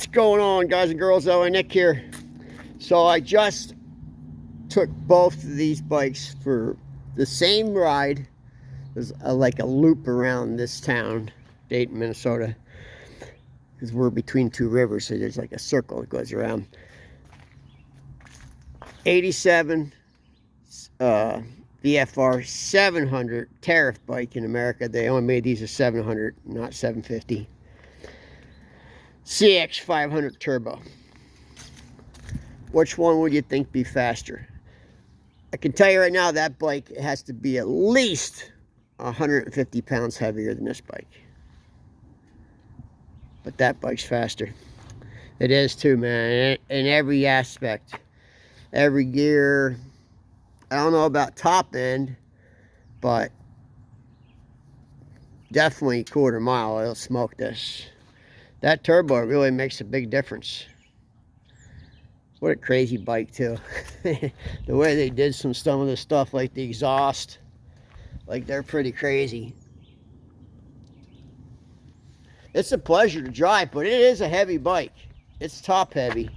What's going on, guys and girls? Nick here. So I just took both of these bikes for the same ride. There's like a loop around this town, Dayton, Minnesota, because we're between two rivers, so there's like a circle that goes around. 87 VFR 700 tariff bike in America. They only made these as 700, not 750. CX 500 turbo. Which one would you think be faster? I can tell you right now, that bike has to be at least 150 pounds heavier than this bike. But that bike's faster. It is too, man, in every aspect. Every gear. I don't know about top end, but definitely quarter mile, it'll smoke this. That turbo really makes a big difference. What a crazy bike too. The way they did some of the stuff, like the exhaust, like they're pretty crazy. It's a pleasure to drive, but it is a heavy bike. It's top heavy.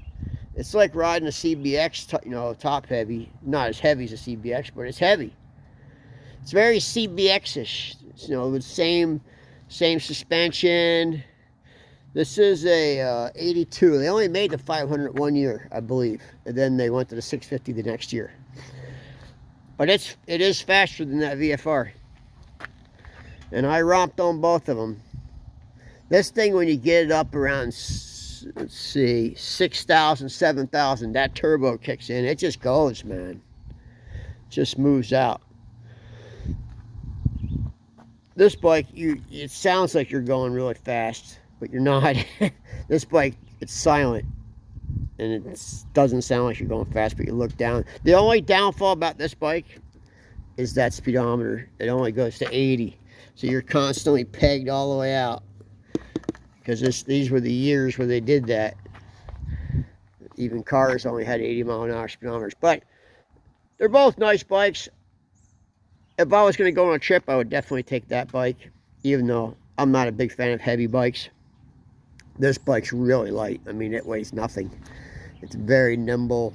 It's like riding a CBX, you know, top heavy. Not as heavy as a CBX, but it's heavy. It's very CBX-ish. You know, the same suspension. This is a 82. They only made the 500 one year, I believe, and then they went to the 650 the next year. But it is faster than that VFR, and I romped on both of them. This thing, when you get it up around, let's see, 6,000, 7,000, that turbo kicks in. It just goes, man. Just moves out. This bike, it sounds like you're going really fast, but you're not. This bike, it's silent, and it doesn't sound like you're going fast, but you look down. The only downfall about this bike is that speedometer. It only goes to 80, so you're constantly pegged all the way out, because these were the years where they did that. Even cars only had 80-mile-an-hour speedometers. But they're both nice bikes. If I was going to go on a trip, I would definitely take that bike, even though I'm not a big fan of heavy bikes. This bike's really light. I mean, it weighs nothing. It's very nimble.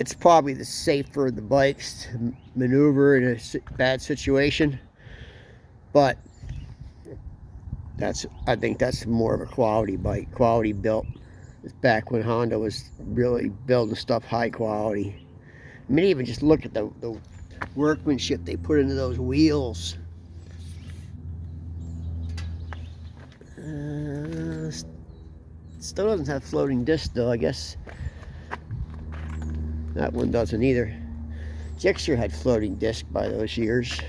It's probably the safer of the bikes to maneuver in a bad situation. But I think that's more of a quality bike, quality built. It's back when Honda was really building stuff high quality. I mean, even just look at the workmanship they put into those wheels. Still doesn't have floating disc though, I guess. That one doesn't either. Gixxer had floating disc by those years.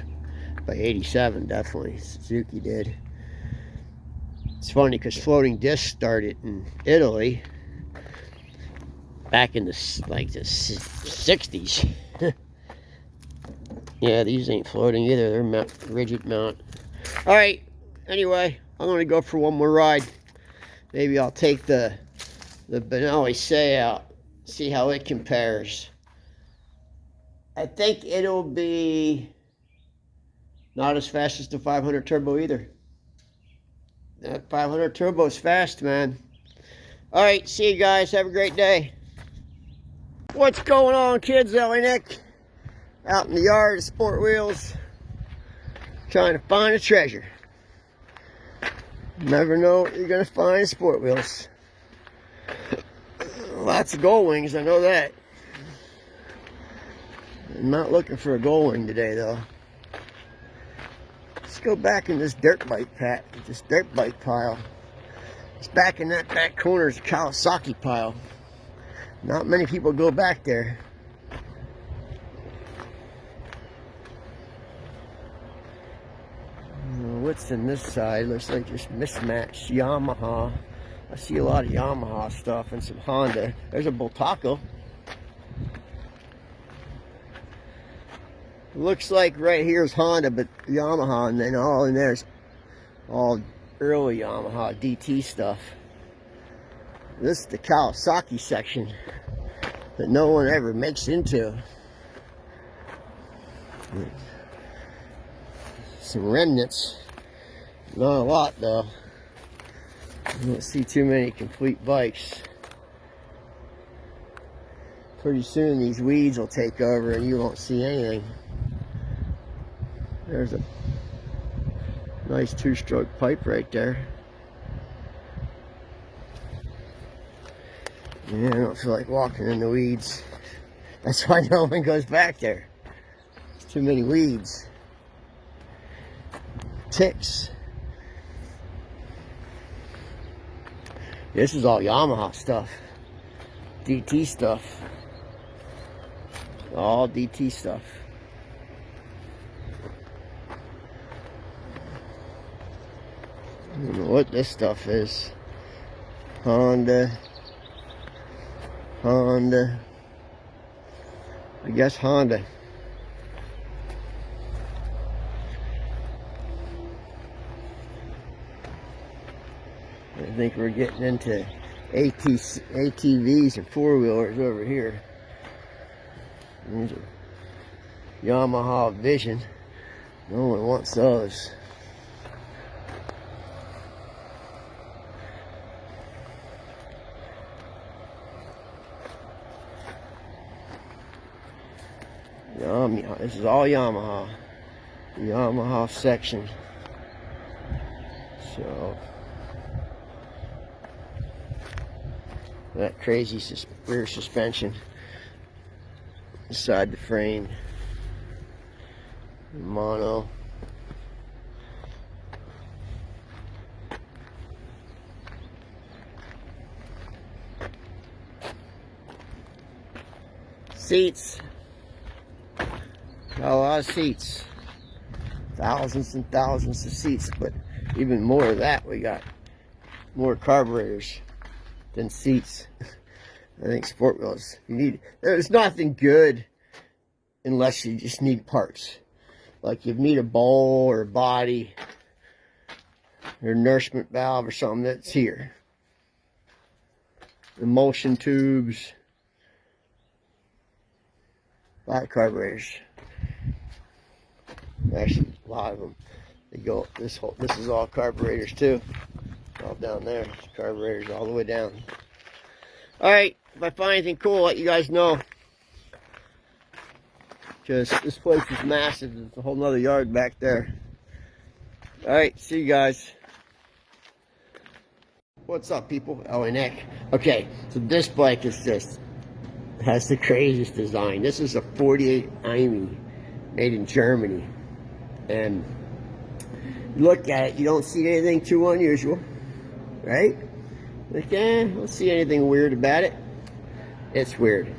By 87, definitely. Suzuki did. It's funny because floating disc started in Italy back in the 60s. Yeah, these ain't floating either. They're rigid mount. All right. Anyway, I'm going to go for one more ride. Maybe I'll take the Benelli Say out, see how it compares. I think it'll be not as fast as the 500 turbo either. That 500 turbo is fast, man. All right, see you guys. Have a great day. What's going on, kids? Nick out in the yard of Sport Wheels, trying to find a treasure. Never know what you're gonna find in Sport Wheels. Lots of gold wings, I know that. I'm not looking for a gold wing today, though. Let's go back in this dirt bike pile. It's back in that back corner is a Kawasaki pile. Not many people go back there. What's in this side? Looks like just mismatched Yamaha. I see a lot of Yamaha stuff and some Honda. There's a Bultaco. Looks like right here is Honda, but Yamaha, and then all in there's all early Yamaha DT stuff. This is the Kawasaki section that no one ever makes into. Some remnants. Not a lot though. You don't see too many complete bikes. Pretty soon these weeds will take over and you won't see anything. There's a nice two-stroke pipe right there. Yeah, I don't feel like walking in the weeds. That's why no one goes back there. There's too many weeds. Ticks. This is all Yamaha stuff. DT stuff. All DT stuff. I don't know what this stuff is. Honda. I guess Honda. I think we're getting into ATVs and four-wheelers over here. There's a Yamaha Vision. No one wants those. This is all Yamaha. The Yamaha section. So that crazy rear suspension inside the frame. Mono. Seats. Got a lot of seats. Thousands and thousands of seats, but even more of that, we got more carburetors than seats. I think sport wheels, there's nothing good unless you just need parts. Like you need a bowl or a body or a nourishment valve or something that's here. Emulsion tubes, a lot of carburetors. Actually, a lot of them. They go this is all carburetors too. All down there, carburetors all the way down. All right, if I find anything cool, I'll let you guys know. Because this place is massive. There's a whole nother yard back there. All right, see you guys. What's up, people? Oh, and Nick. Okay, so this bike is has the craziest design. This is a 48 Imi, made in Germany. And you look at it, you don't see anything too unusual, right? Like, don't see anything weird about it. It's weird.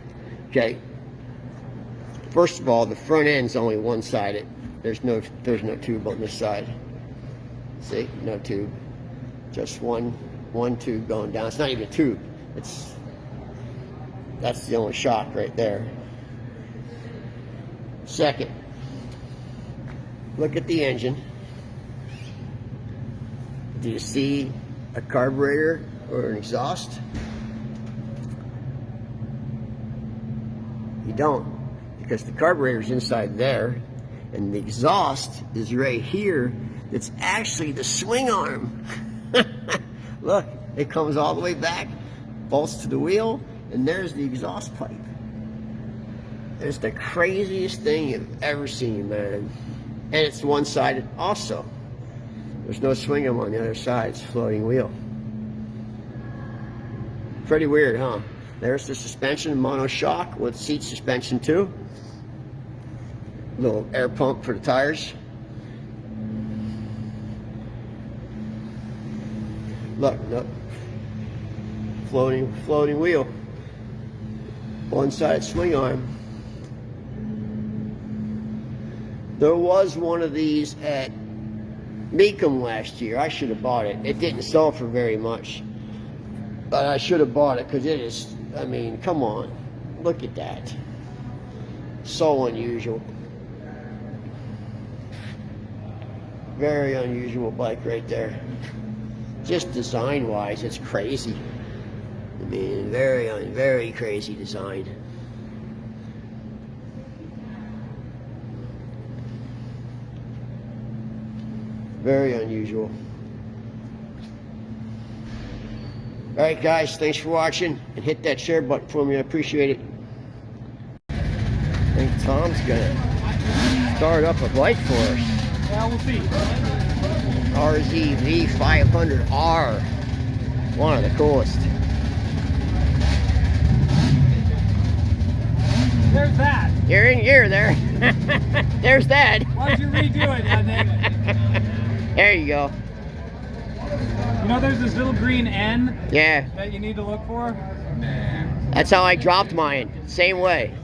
Okay. First of all, the front end's only one-sided. There's no tube on this side. See, no tube. Just one tube going down. It's not even a tube. That's the only shock right there. Second, look at the engine. Do you see a carburetor or an exhaust? You don't, because the carburetor's inside there, and the exhaust is right here. It's actually the swing arm. Look, it comes all the way back, bolts to the wheel, and there's the exhaust pipe. It's the craziest thing you've ever seen, man. And it's one-sided also. There's no swing arm on the other side. It's a floating wheel. Pretty weird, huh? There's the suspension, monoshock with seat suspension too. Little air pump for the tires. Look, floating wheel. One-sided swing arm. There was one of these at Mecum last year. I should have bought it. It didn't sell for very much. But I should have bought it because it is, I mean, come on. Look at that. So unusual. Very unusual bike right there. Just design-wise, it's crazy. I mean, very crazy design. Very unusual. Alright guys, thanks for watching, and hit that share button for me, I appreciate it. I think Tom's gonna start up a bike for us. Yeah, we'll see. RZ V500R, one of the coolest. There's that. You're in gear there. There's that. Why don't you redo it, Nick? There you go. You know there's this little green N Yeah. that you need to look for? Nah. That's how I dropped mine. Same way.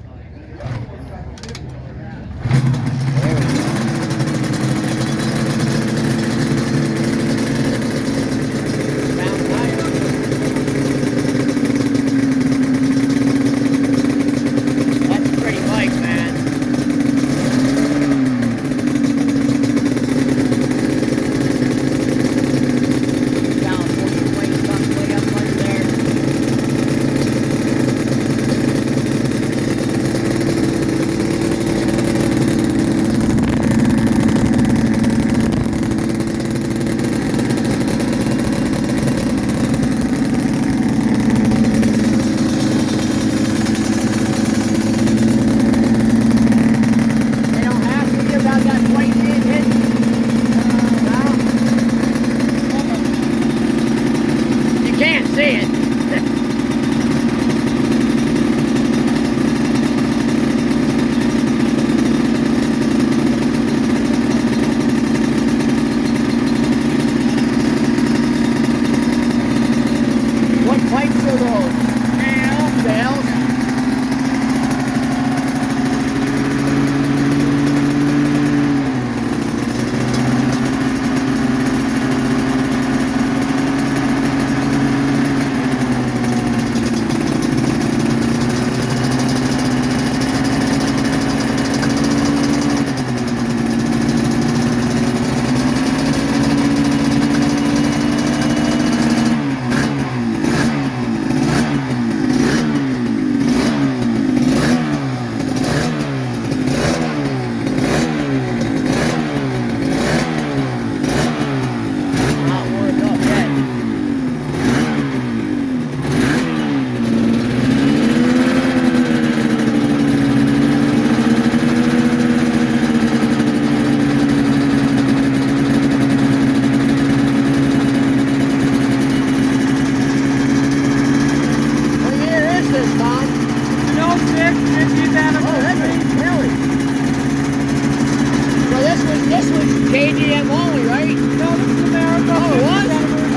KGM only, right? No, this is America. Oh, it was?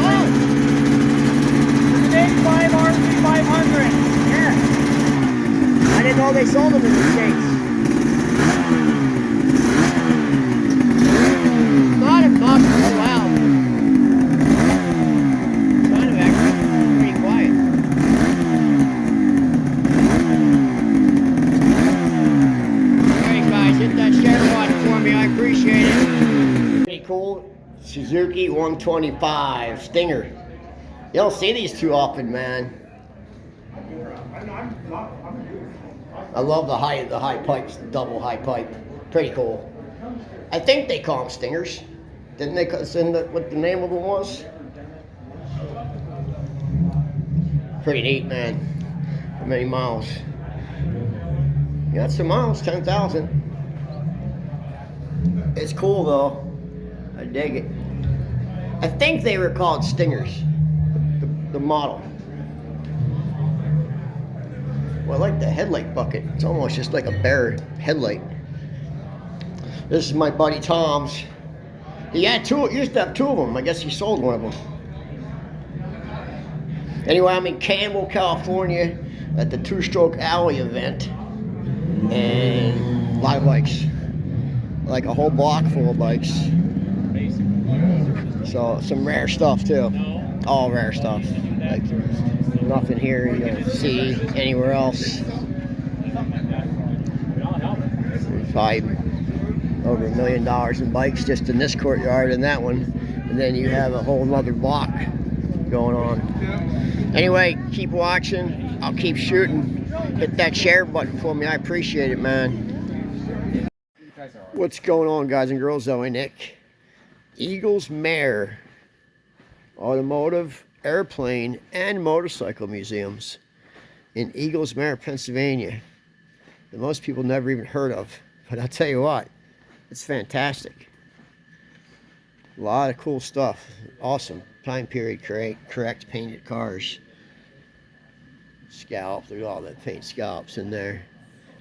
Oh. It's an 85 RC 500. Yeah. I didn't know they sold them in the States. Not a buck. Oh, wow. Kind of actually pretty quiet. Alright, guys, hit that share button for me. I appreciate it. Pretty cool. Suzuki 125 Stinger. You don't see these too often, man. I love the high pipes, the double high pipe. Pretty cool. I think they call them Stingers. Didn't they send what the name of them was? Pretty neat, man. How many miles? You got some miles, 10,000. It's cool though. I dig it. I think they were called Stingers, the model. Well, I like the headlight bucket. It's almost just like a bare headlight. This is my buddy Tom's. He had used to have two of them. I guess he sold one of them. Anyway, I'm in Campbell, California at the Two-Stroke Alley event. And a lot of bikes. Like a whole block full of bikes. So some rare stuff too. All rare stuff. Like nothing here you don't see anywhere else. There's probably over $1 million in bikes just in this courtyard and that one. And then you have a whole other block going on. Anyway, keep watching. I'll keep shooting. Hit that share button for me. I appreciate it, man. What's going on, guys and girls? Zoe Nick. Eagles Mare Automotive airplane and motorcycle museums in Eaglesmere, Pennsylvania, that most people never even heard of. But I'll tell you what, it's fantastic. A lot of cool stuff. Awesome. Time period correct painted cars. Scalp. There's all the paint scallops in there.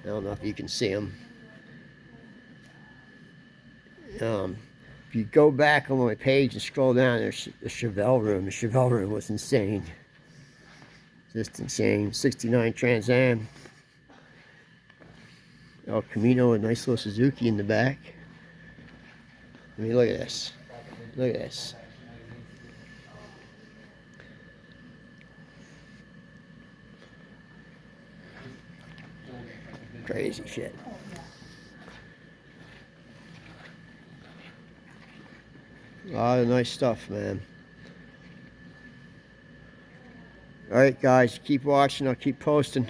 I don't know if you can see them. If you go back on my page and scroll down, there's the Chevelle room. The Chevelle room was insane. Just insane. 69 Trans Am. El Camino, a nice little Suzuki in the back. I mean, look at this. Look at this. Crazy shit. A lot of nice stuff, man. Alright, guys, keep watching. I'll keep posting.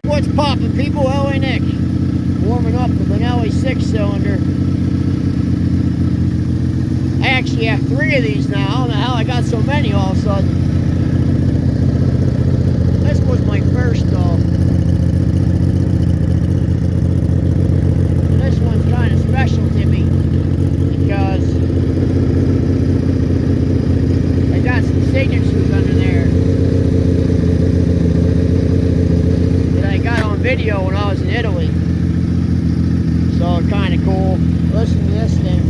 What's poppin', people? LA Nick. Warming up the Benelli 6-cylinder. I actually have 3 of these now. I don't know how I got so many all of a sudden. This was my first, though. This one's kind of special to me because I got some signatures under there that I got on video when I was in Italy. So kind of cool. Listen to this thing.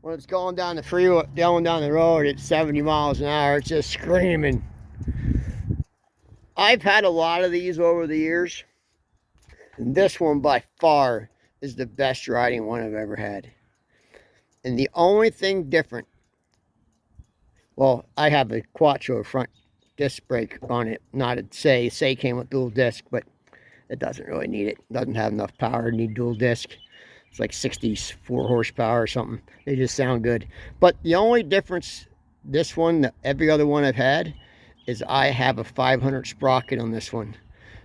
It's going down the freeway, going down the road at 70 miles an hour. It's just screaming. I've had a lot of these over the years, and this one by far is the best riding one I've ever had. And the only thing different, well, I have a Quattro front disc brake on it. Not a say came with dual disc, but it doesn't really need it. It doesn't have enough power to need dual disc. It's like 64 horsepower or something. They just sound good. But the only difference, this one, every other one I've had, is I have a 500 sprocket on this one.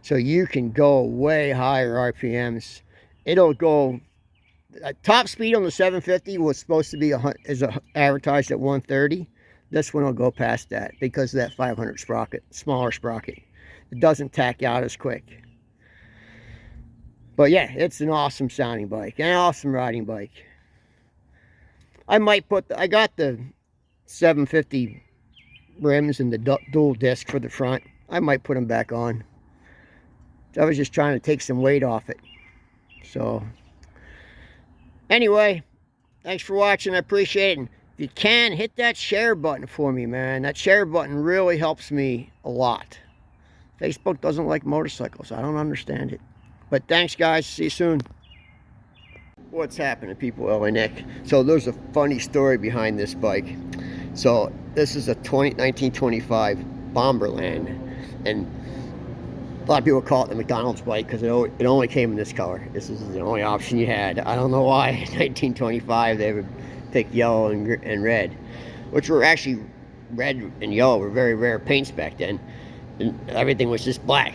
So you can go way higher RPMs. It'll go, top speed on the 750 was supposed to be, advertised at 130. This one will go past that because of that 500 sprocket, smaller sprocket. It doesn't tack out as quick. But yeah, it's an awesome sounding bike, an awesome riding bike. I might I got the 750 rims and the dual disc for the front. I might put them back on. I was just trying to take some weight off it. So, anyway, thanks for watching. I appreciate it. And if you can, hit that share button for me, man. That share button really helps me a lot. Facebook doesn't like motorcycles. I don't understand it. But thanks, guys. See you soon. What's happening, people? LA Nick. So there's a funny story behind this bike. So this is a 1925 Bomberland, and a lot of people call it the McDonald's bike because it only came in this color. This is the only option you had. I don't know why in 1925 they would pick yellow and red, which were actually red and yellow were very rare paints back then, and everything was just black.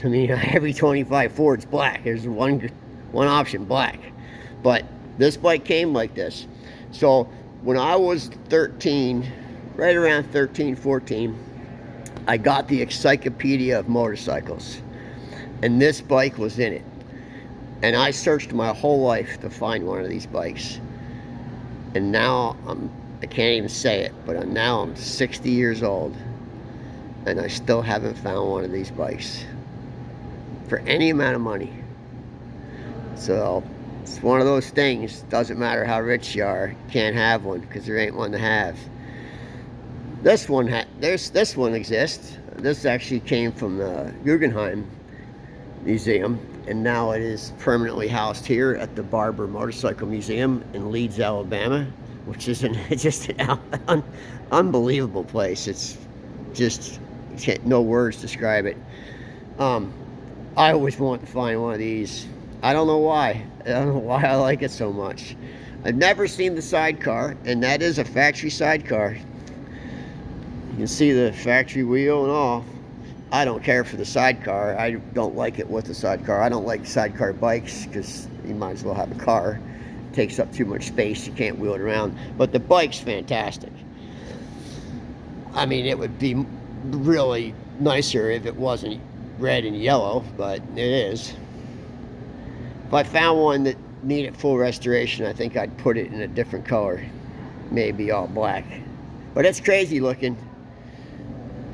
I mean, every 25 Ford's black. There's one option, black. But this bike came like this. So when I was 13, right around 13, 14, I got the Encyclopedia of Motorcycles. And this bike was in it. And I searched my whole life to find one of these bikes. And now I can't even say it, but now I'm 60 years old. And I still haven't found one of these bikes for any amount of money. So it's one of those things. Doesn't matter how rich you are, you can't have one because there ain't one to have. This one this one exists. This actually came from the Guggenheim Museum, and now it is permanently housed here at the Barber Motorcycle Museum in Leeds, Alabama, which is just an unbelievable place. It's just, no words describe it. I always want to find one of these. I don't know why. I don't know why I like it so much. I've never seen the sidecar, and that is a factory sidecar. You can see the factory wheel and all. I don't care for the sidecar. I don't like it with the sidecar. I don't like sidecar bikes because you might as well have a car. It takes up too much space. You can't wheel it around. But the bike's fantastic. I mean, it would be really nicer if it wasn't red and yellow, but it is. If I found one that needed full restoration, I think I'd put it in a different color. Maybe all black. But it's crazy looking.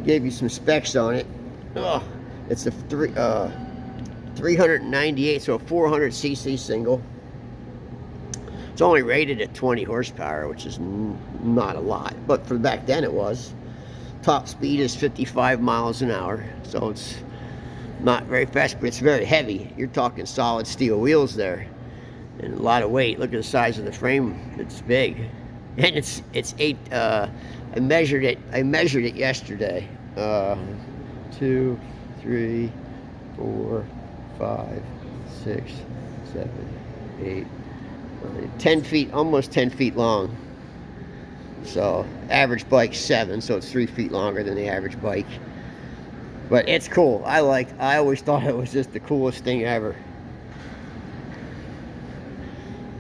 Gave you some specs on it. Oh, it's a 398, so a 400cc single. It's only rated at 20 horsepower, which is not a lot, but for back then it was. Top speed is 55 miles an hour, so it's not very fast, but it's very heavy. You're talking solid steel wheels there, and a lot of weight. Look at the size of the frame; it's big, and it's 8. I measured it yesterday. 2, 3, 4, 5, 6, 7, 8, 9, 10 feet, almost 10 feet long. So average bike's 7, so it's 3 feet longer than the average bike. But it's cool. I always thought it was just the coolest thing ever.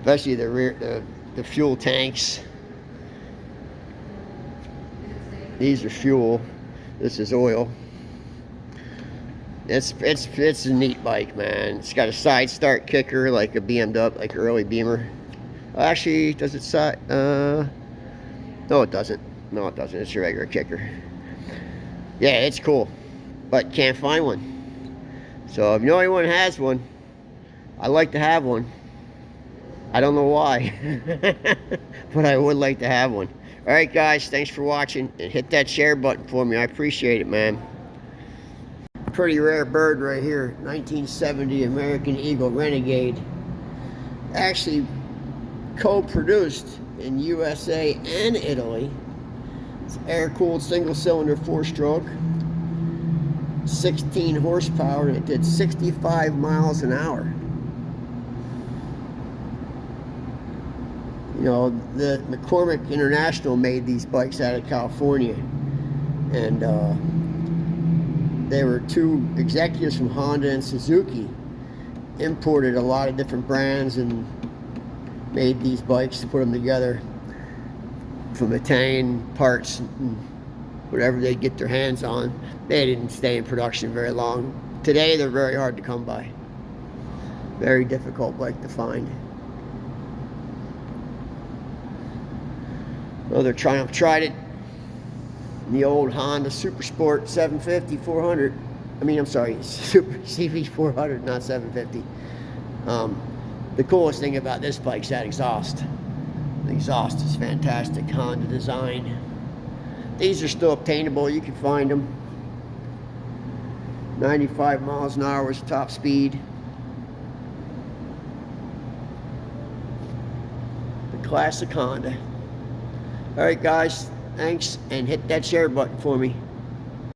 Especially the fuel tanks. These are fuel. This is oil. It's a neat bike, man. It's got a side start kicker like a BMW, like an early Beamer. Actually, does it side? No, it doesn't. No, it doesn't. It's a regular kicker. Yeah, it's cool, but can't find one. So if you know anyone has one, I'd like to have one. I don't know why, but I would like to have one. All right, guys, thanks for watching, and hit that share button for me. I appreciate it, man. Pretty rare bird right here, 1970 American Eagle Renegade. Actually co-produced in USA and Italy. It's air-cooled single-cylinder 4-stroke, 16 horsepower, and it did 65 miles an hour. You know, the McCormick International made these bikes out of California, and they were 2 executives from Honda and Suzuki, imported a lot of different brands and made these bikes to put them together from Italian parts and whatever they get their hands on. They didn't stay in production very long. Today they're very hard to come by. Very difficult bike to find. Other Triumph tried it. The old Honda Super Sport 750 400. I mean, I'm sorry, Super CV 400, not 750. The coolest thing about this bike's that exhaust. The exhaust is fantastic, Honda design. These are still obtainable. You can find them. 95 miles an hour was top speed. The classic Honda. All right, guys, thanks, and hit that share button for me.